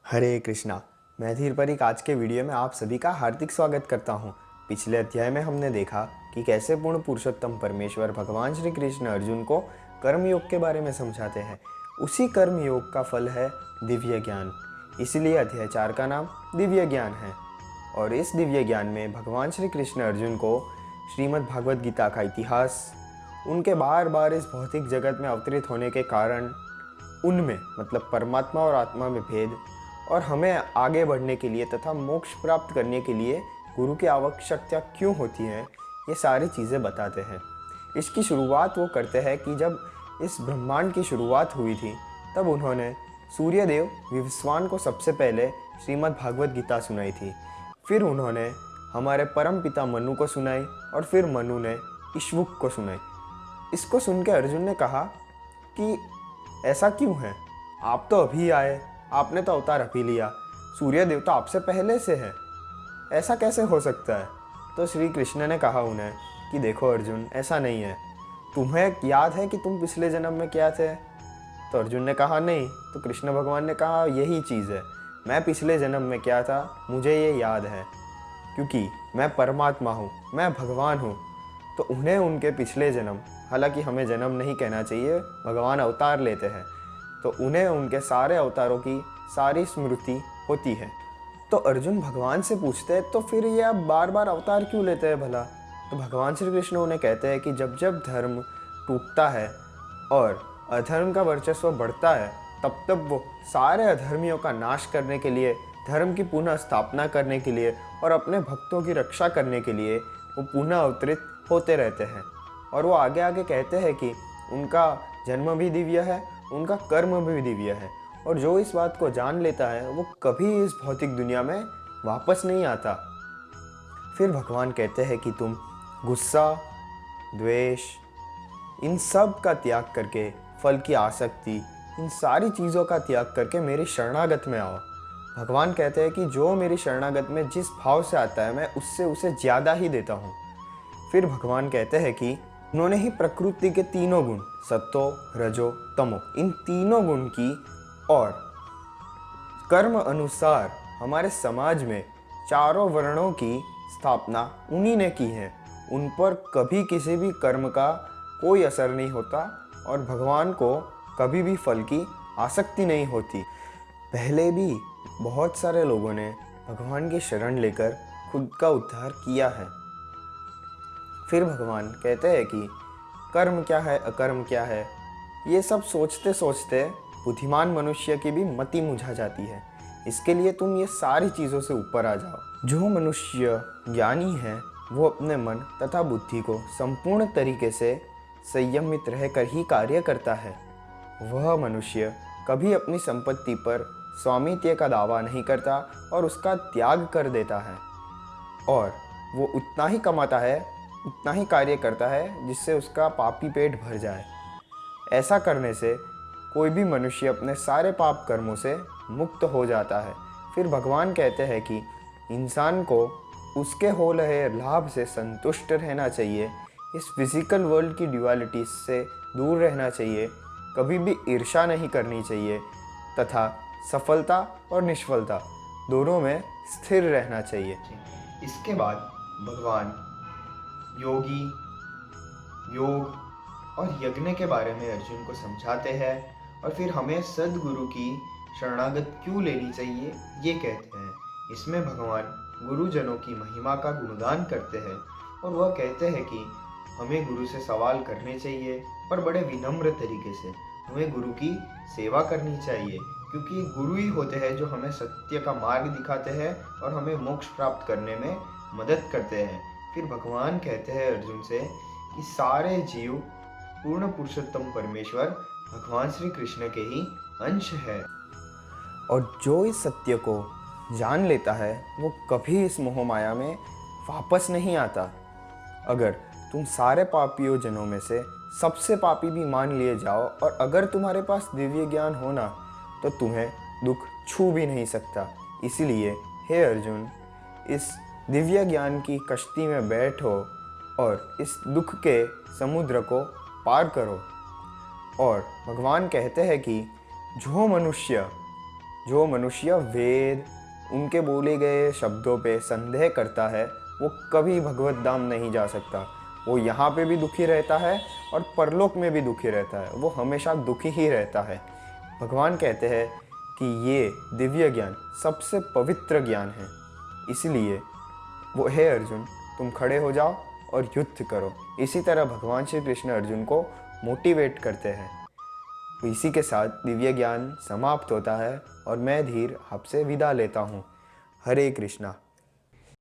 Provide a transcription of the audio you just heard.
हरे कृष्णा। मैं धीर परीक आज के वीडियो में आप सभी का हार्दिक स्वागत करता हूं। पिछले अध्याय में हमने देखा कि कैसे पूर्ण पुरुषोत्तम परमेश्वर भगवान श्री कृष्ण अर्जुन को कर्मयोग के बारे में समझाते हैं। उसी कर्मयोग का फल है दिव्य ज्ञान। इसलिए अध्याय 4 का नाम दिव्य ज्ञान है। और इस दिव्य ज्ञान में भगवान श्री कृष्ण अर्जुन को श्रीमद् भागवत गीता का इतिहास, उनके बार बार इस भौतिक जगत में अवतरित होने के कारण, उनमें मतलब परमात्मा और आत्मा में भेद, और हमें आगे बढ़ने के लिए तथा मोक्ष प्राप्त करने के लिए गुरु की आवश्यकता क्यों होती है, ये सारी चीज़ें बताते हैं। इसकी शुरुआत वो करते हैं कि जब इस ब्रह्मांड की शुरुआत हुई थी तब उन्होंने सूर्यदेव विवस्वान को सबसे पहले श्रीमद् भागवत गीता सुनाई थी। फिर उन्होंने हमारे परम पिता मनु को सुनाई और फिर मनु ने इक्ष्वाकु को सुनाई। इसको सुन के अर्जुन ने कहा कि ऐसा क्यों है, आप तो अभी आए, आपने तो अवतार अभी लिया, सूर्य देवता आपसे पहले से है, ऐसा कैसे हो सकता है। तो श्री कृष्ण ने कहा उन्हें कि देखो अर्जुन, ऐसा नहीं है। तुम्हें याद है कि तुम पिछले जन्म में क्या थे? तो अर्जुन ने कहा नहीं। तो कृष्ण भगवान ने कहा यही चीज़ है, मैं पिछले जन्म में क्या था मुझे ये याद है, क्योंकि मैं परमात्मा हूँ, मैं भगवान हूँ। तो उन्हें उनके पिछले जन्म, हालांकि हमें जन्म नहीं कहना चाहिए, भगवान अवतार लेते हैं, तो उन्हें उनके सारे अवतारों की सारी स्मृति होती है। तो अर्जुन भगवान से पूछते हैं तो फिर ये आप बार बार अवतार क्यों लेते हैं भला? तो भगवान श्री कृष्ण उन्हें कहते हैं कि जब जब धर्म टूटता है और अधर्म का वर्चस्व बढ़ता है, तब तब वो सारे अधर्मियों का नाश करने के लिए, धर्म की पुनः स्थापना करने के लिए और अपने भक्तों की रक्षा करने के लिए वो पुनः अवतरित होते रहते हैं। और वो आगे आगे कहते हैं कि उनका जन्म भी दिव्य है, उनका कर्म भी दिव्य है, और जो इस बात को जान लेता है वो कभी इस भौतिक दुनिया में वापस नहीं आता। फिर भगवान कहते हैं कि तुम गुस्सा, द्वेष, इन सब का त्याग करके, फल की आसक्ति, इन सारी चीज़ों का त्याग करके मेरी शरणागत में आओ। भगवान कहते हैं कि जो मेरी शरणागत में जिस भाव से आता है मैं उससे उसे ज़्यादा ही देता हूँ। फिर भगवान कहते हैं कि उन्होंने ही प्रकृति के तीनों गुण, सत्तो, रजो, तमो, इन तीनों गुण की और कर्म अनुसार हमारे समाज में चारों वर्णों की स्थापना उन्हीं ने की है। उन पर कभी किसी भी कर्म का कोई असर नहीं होता और भगवान को कभी भी फल की आसक्ति नहीं होती। पहले भी बहुत सारे लोगों ने भगवान की शरण लेकर खुद का उद्धार किया है। फिर भगवान कहते हैं कि कर्म क्या है, अकर्म क्या है, ये सब सोचते सोचते बुद्धिमान मनुष्य की भी मति मुझा जाती है। इसके लिए तुम ये सारी चीज़ों से ऊपर आ जाओ। जो मनुष्य ज्ञानी है वो अपने मन तथा बुद्धि को संपूर्ण तरीके से संयमित रहकर ही कार्य करता है। वह मनुष्य कभी अपनी संपत्ति पर स्वामित्व का दावा नहीं करता और उसका त्याग कर देता है, और वो उतना ही कमाता है, उतना ही कार्य करता है जिससे उसका पापी पेट भर जाए। ऐसा करने से कोई भी मनुष्य अपने सारे पाप कर्मों से मुक्त हो जाता है। फिर भगवान कहते हैं कि इंसान को उसके हो रहे लाभ से संतुष्ट रहना चाहिए, इस फिजिकल वर्ल्ड की ड्युअलिटी से दूर रहना चाहिए, कभी भी ईर्ष्या नहीं करनी चाहिए तथा सफलता और निष्फलता दोनों में स्थिर रहना चाहिए। इसके बाद भगवान योगी, योग और यज्ञ के बारे में अर्जुन को समझाते हैं और फिर हमें सद्गुरु की शरणागत क्यों लेनी चाहिए ये कहते हैं। इसमें भगवान गुरुजनों की महिमा का गुणगान करते हैं और वह कहते हैं कि हमें गुरु से सवाल करने चाहिए, पर बड़े विनम्र तरीके से। हमें गुरु की सेवा करनी चाहिए, क्योंकि गुरु ही होते हैं जो हमें सत्य का मार्ग दिखाते हैं और हमें मोक्ष प्राप्त करने में मदद करते हैं। फिर भगवान कहते हैं अर्जुन से कि सारे जीव पूर्ण पुरुषोत्तम परमेश्वर भगवान श्री कृष्ण के ही अंश है, और जो इस सत्य को जान लेता है वो कभी इस मोह माया में वापस नहीं आता। अगर तुम सारे पापियों जनों में से सबसे पापी भी मान लिए जाओ और अगर तुम्हारे पास दिव्य ज्ञान हो ना, तो तुम्हें दुख छू भी नहीं सकता। इसीलिए हे अर्जुन, इस दिव्य ज्ञान की कश्ती में बैठो और इस दुख के समुद्र को पार करो। और भगवान कहते हैं कि जो मनुष्य जो मनुष्य वेद उनके बोले गए शब्दों पे संदेह करता है वो कभी भगवत धाम नहीं जा सकता। वो यहाँ पे भी दुखी रहता है और परलोक में भी दुखी रहता है, वो हमेशा दुखी ही रहता है। भगवान कहते हैं कि ये दिव्य ज्ञान सबसे पवित्र ज्ञान है। इसलिए वो हे अर्जुन, तुम खड़े हो जाओ और युद्ध करो। इसी तरह भगवान श्री कृष्ण अर्जुन को मोटिवेट करते हैं। तो इसी के साथ दिव्य ज्ञान समाप्त होता है और मैं धीर आपसे विदा लेता हूँ। हरे कृष्णा।